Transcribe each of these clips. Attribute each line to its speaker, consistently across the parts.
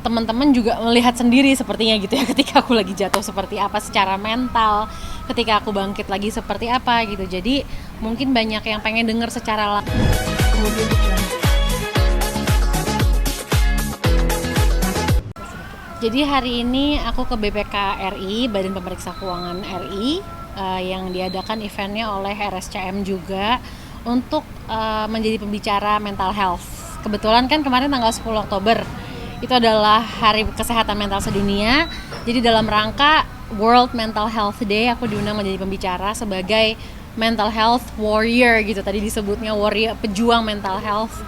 Speaker 1: teman-teman juga melihat sendiri sepertinya gitu ya ketika aku lagi jatuh seperti apa secara mental, ketika aku bangkit lagi seperti apa gitu. Jadi mungkin banyak yang pengen dengar secara langsung. Jadi hari ini aku ke BPK RI, Badan Pemeriksa Keuangan RI, yang diadakan eventnya oleh RSCM juga untuk menjadi pembicara mental health. Kebetulan kan kemarin tanggal 10 Oktober itu adalah Hari Kesehatan Mental Sedunia. Jadi dalam rangka World Mental Health Day aku diundang menjadi pembicara sebagai mental health warrior gitu. Tadi disebutnya warrior, pejuang mental health,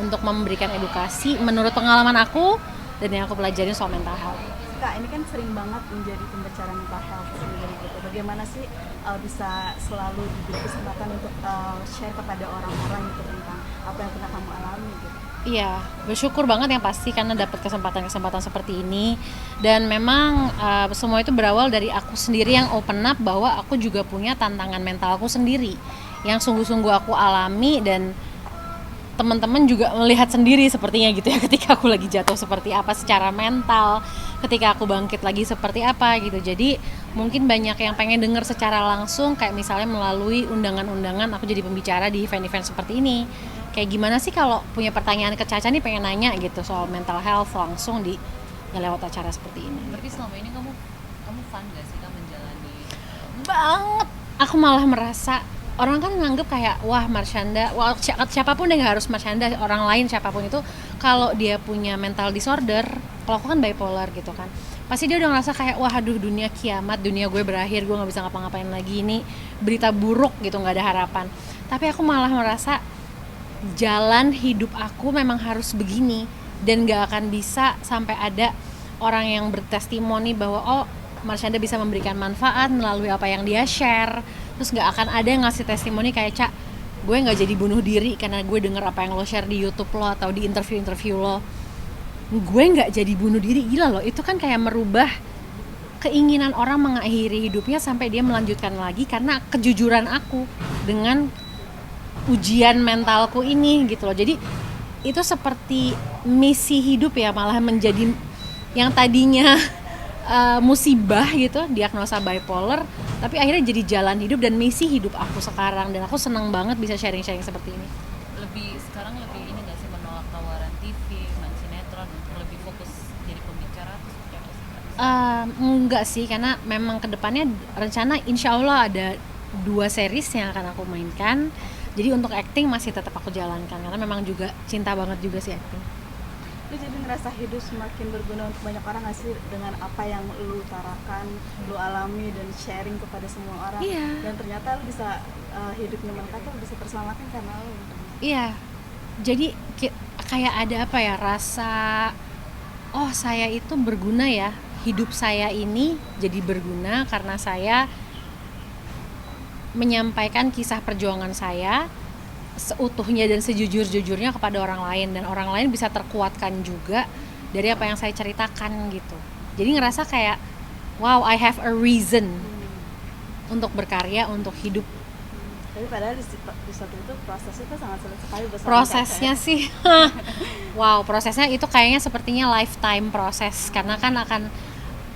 Speaker 1: untuk memberikan edukasi menurut pengalaman aku dan yang aku pelajarin soal mental health.
Speaker 2: Kak, ini kan sering banget menjadi pembicara mental health sendiri gitu. Bagaimana sih bisa selalu diberi kesempatan untuk share kepada orang-orang gitu tentang apa yang pernah kamu alami gitu?
Speaker 1: Iya, bersyukur banget yang pasti karena dapat kesempatan-kesempatan seperti ini. Dan memang semua itu berawal dari aku sendiri yang open up bahwa aku juga punya tantangan mentalku sendiri yang sungguh-sungguh aku alami, dan teman-teman juga melihat sendiri sepertinya gitu ya ketika aku lagi jatuh seperti apa secara mental, ketika aku bangkit lagi seperti apa gitu. Jadi mungkin banyak yang pengen dengar secara langsung, kayak misalnya melalui undangan-undangan aku jadi pembicara di event-event seperti ini. Kayak gimana sih kalau punya pertanyaan ke Caca nih, pengen nanya gitu soal mental health langsung di lewat acara seperti ini.
Speaker 3: Berarti selama ini kamu fun gak sih Kak menjalani?
Speaker 1: Banget. Aku malah merasa orang kan nganggep kayak wah Marshanda, wah siapapun deh, nggak harus Marshanda, orang lain siapapun itu kalau dia punya mental disorder, kalau aku kan bipolar gitu kan, pasti dia udah ngerasa kayak wah aduh dunia kiamat, dunia gue berakhir, gue nggak bisa ngapa-ngapain lagi, ini berita buruk gitu, nggak ada harapan. Tapi aku malah merasa jalan hidup aku memang harus begini, dan gak akan bisa sampai ada orang yang bertestimoni bahwa oh Marshanda bisa memberikan manfaat melalui apa yang dia share, terus gak akan ada yang ngasih testimoni kayak Cak, gue gak jadi bunuh diri karena gue denger apa yang lo share di YouTube lo atau di interview lo, gue gak jadi bunuh diri. Gila loh, itu kan kayak merubah keinginan orang mengakhiri hidupnya sampai dia melanjutkan lagi karena kejujuran aku dengan ujian mentalku ini gitu loh. Jadi itu seperti misi hidup ya, malah menjadi yang tadinya musibah gitu, diagnosa bipolar, tapi akhirnya jadi jalan hidup dan misi hidup aku sekarang, dan aku senang banget bisa sharing-sharing seperti ini.
Speaker 3: Sekarang lebih ini gak sih, menolak tawaran TV, main sinetron untuk lebih fokus jadi pembicara atau seperti apa sih Kak?
Speaker 1: Enggak sih, karena memang kedepannya rencana insya Allah ada 2 series yang akan aku mainkan. Jadi untuk acting masih tetap aku jalankan karena memang juga cinta banget juga sih acting.
Speaker 2: Lu jadi ngerasa hidup semakin berguna untuk banyak orang gak sih dengan apa yang lu utarakan, lu alami dan sharing kepada semua orang?
Speaker 1: Iya.
Speaker 2: Dan ternyata lu bisa hidupnya mereka tuh bisa terselamatkan karena lu.
Speaker 1: Iya. Jadi kayak ada apa ya, rasa oh saya itu berguna ya, hidup saya ini jadi berguna karena saya menyampaikan kisah perjuangan saya seutuhnya dan sejujur-jujurnya kepada orang lain, dan orang lain bisa terkuatkan juga dari apa yang saya ceritakan gitu. Jadi ngerasa kayak wow, I have a reason untuk berkarya, untuk hidup.
Speaker 2: Tapi padahal di satu itu prosesnya itu sangat sulit sekali bersama
Speaker 1: Prosesnya
Speaker 2: Caca,
Speaker 1: sih wow, prosesnya itu kayaknya sepertinya lifetime proses, karena kan akan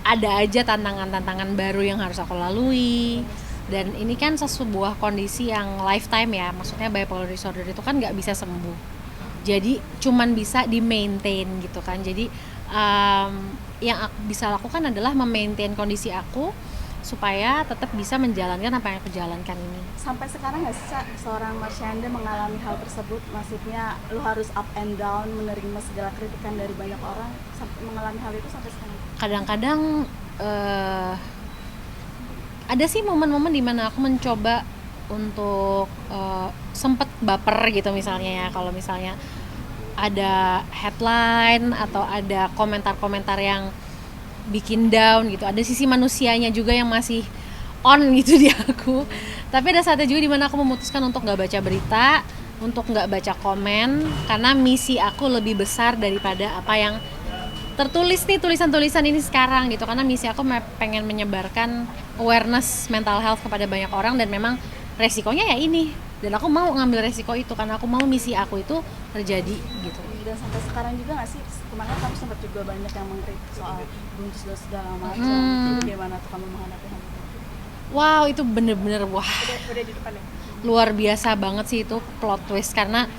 Speaker 1: ada aja tantangan-tantangan baru yang harus aku lalui. Dan ini kan sebuah kondisi yang lifetime ya, maksudnya bipolar disorder itu kan nggak bisa sembuh, jadi cuman bisa di maintain gitu kan. Jadi yang aku bisa lakukan adalah memaintain kondisi aku supaya tetap bisa menjalankan apa yang aku jalankan ini.
Speaker 2: Sampai sekarang nggak sih seorang Marshanda mengalami hal tersebut? Maksudnya lu harus up and down, menerima segala kritikan dari banyak orang, mengalami hal itu sampai sekarang?
Speaker 1: Kadang-kadang ada sih momen-momen dimana aku mencoba untuk sempet baper gitu misalnya ya, kalau misalnya ada headline atau ada komentar-komentar yang bikin down gitu, ada sisi manusianya juga yang masih on gitu di aku. Tapi ada saatnya juga dimana aku memutuskan untuk nggak baca berita, untuk nggak baca komen, karena misi aku lebih besar daripada apa yang tertulis nih, tulisan-tulisan ini sekarang gitu. Karena misi aku pengen menyebarkan awareness mental health kepada banyak orang, dan memang resikonya ya ini dan aku mau ngambil resiko itu karena aku mau misi aku itu terjadi gitu.
Speaker 2: Dan sampai sekarang juga nggak sih, kemarin kamu sempat juga banyak yang mengkritik soal buncis dan segala macam, itu gimana tuh kamu menghadapi hal itu?
Speaker 1: Wow, itu bener-bener wah
Speaker 2: Udah di depan ya?
Speaker 1: luar biasa banget sih itu plot twist, karena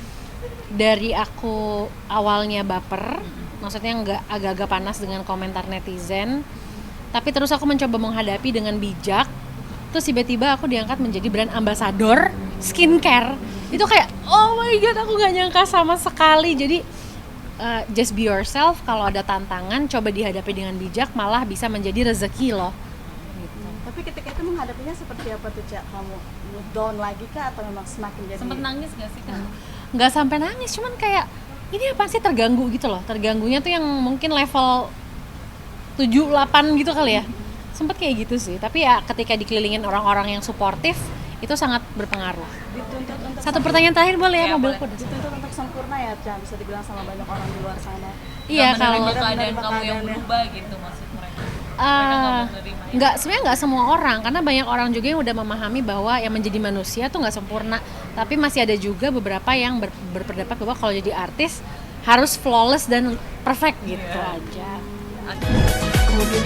Speaker 1: dari aku awalnya baper, maksudnya nggak agak-agak panas dengan komentar netizen, tapi terus aku mencoba menghadapi dengan bijak. Terus tiba-tiba aku diangkat menjadi brand ambassador skincare. Itu kayak oh my god, aku nggak nyangka sama sekali. Jadi just be yourself. Kalau ada tantangan coba dihadapi dengan bijak, malah bisa menjadi rezeki loh.
Speaker 2: Tapi ketika itu menghadapinya seperti apa tuh, Cak? Kamu mood down lagi kah atau memang semakin jadi
Speaker 3: Sempet nangis gak sih kan?
Speaker 1: Nggak sampai nangis, cuman kayak ini apa sih, terganggu gitu loh. Terganggunya tuh yang mungkin level 7-8 gitu kali ya. Sempet kayak gitu sih. Tapi ya ketika dikelilingin orang-orang yang suportif, itu sangat berpengaruh.
Speaker 2: dituntut untuk
Speaker 1: Satu pertanyaan terakhir boleh ya,
Speaker 3: Iya,
Speaker 1: mobilku
Speaker 3: boleh.
Speaker 1: udah.
Speaker 2: dituntut untuk sempurna ya, Cak, bisa dibilang sama banyak orang di luar sana.
Speaker 1: Iya,
Speaker 3: Nggak menerima
Speaker 1: kalau
Speaker 3: keadaan kamu yang
Speaker 2: keadaannya.
Speaker 3: berubah gitu maksud mereka. Mereka nggak menerima itu.
Speaker 1: nggak, sebenarnya nggak semua orang, karena banyak orang juga yang udah memahami bahwa yang menjadi manusia tuh nggak sempurna. Tapi masih ada juga beberapa yang berpendapat bahwa kalau jadi artis harus flawless dan perfect gitu aja.
Speaker 2: Kemudian